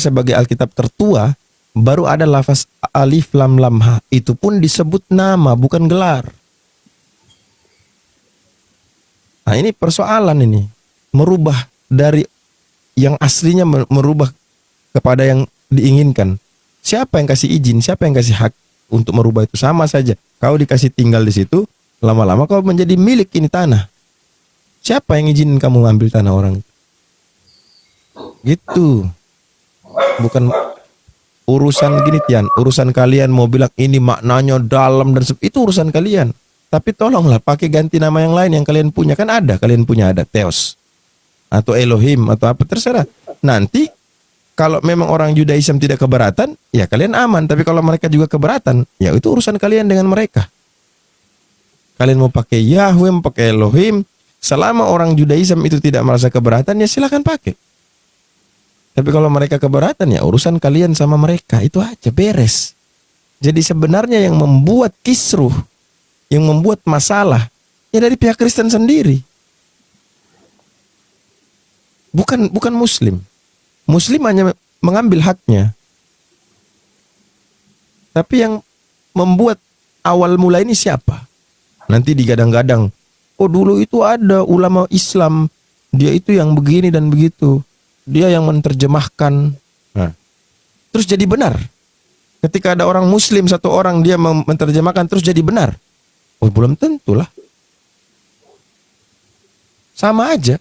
sebagai Alkitab tertua, baru ada lafaz alif lam lam ha. Itu pun disebut nama, bukan gelar. Nah, ini persoalan ini. Merubah dari yang aslinya merubah kepada yang diinginkan. Siapa yang kasih izin? Siapa yang kasih hak untuk merubah itu? Sama saja. Kau dikasih tinggal di situ, lama-lama kau menjadi milik ini tanah. Siapa yang izinin kamu ngambil tanah orang? Gitu. Bukan urusan gini, Tian. Urusan kalian mau bilang ini maknanya dalam dan itu urusan kalian. Tapi tolonglah pakai ganti nama yang lain yang kalian punya. Kan ada, kalian punya ada Theos atau Elohim atau apa, terserah. Nanti kalau memang orang Judaism tidak keberatan, ya kalian aman. Tapi kalau mereka juga keberatan, ya itu urusan kalian dengan mereka. Kalian mau pakai Yahweh, mau pakai Elohim, selama orang Judaism itu tidak merasa keberatan, ya silakan pakai. Tapi kalau mereka keberatan, ya urusan kalian sama mereka. Itu aja, beres. Jadi sebenarnya yang membuat kisruh yang membuat masalah ya dari pihak Kristen sendiri. Bukan Muslim. Muslim hanya mengambil haknya. Tapi yang membuat awal mula ini siapa? Nanti digadang-gadang, oh dulu itu ada ulama Islam, dia itu yang begini dan begitu, dia yang menerjemahkan. Nah, terus jadi benar. Ketika ada orang Muslim satu orang dia menerjemahkan terus jadi benar. Oh belum tentulah. Sama aja.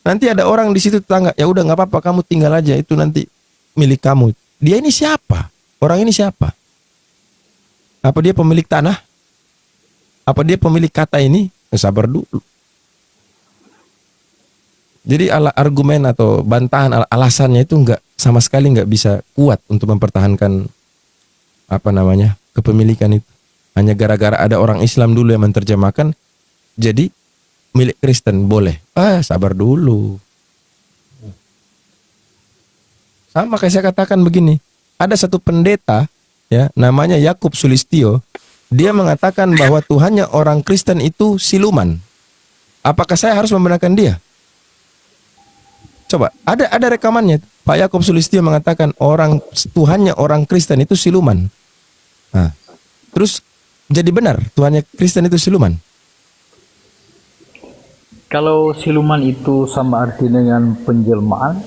Nanti ada orang di situ tetangga, ya udah nggak apa-apa kamu tinggal aja itu nanti milik kamu. Dia ini siapa? Orang ini siapa? Apa dia pemilik tanah? Apa dia pemilik kata ini? Sabar dulu. Jadi argumen atau bantahan alasannya itu sama sekali nggak bisa kuat untuk mempertahankan kepemilikan itu. Hanya gara-gara ada orang Islam dulu yang menerjemahkan, jadi milik Kristen boleh. Sabar dulu. Sama kayak saya katakan begini, ada satu pendeta ya namanya Yakub Sulistyo. Dia mengatakan bahwa Tuhannya orang Kristen itu siluman. Apakah saya harus membenarkan dia? Coba, ada rekamannya. Pak Yakub Sulistyo mengatakan Tuhannya orang Kristen itu siluman. Nah, terus jadi benar Tuhannya Kristen itu siluman? Kalau siluman itu sama arti dengan penjelmaan,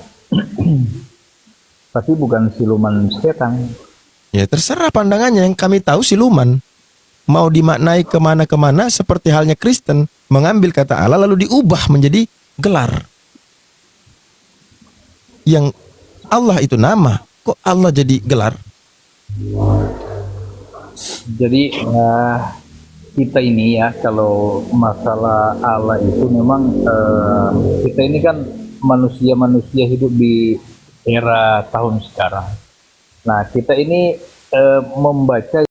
tapi bukan siluman setan. Ya terserah pandangannya, yang kami tahu siluman. Mau dimaknai kemana-kemana seperti halnya Kristen mengambil kata Allah lalu diubah menjadi gelar. Yang Allah itu nama, kok Allah jadi gelar? Jadi kita ini ya kalau masalah Allah itu memang kita ini kan manusia-manusia hidup di era tahun sekarang. Nah kita ini membaca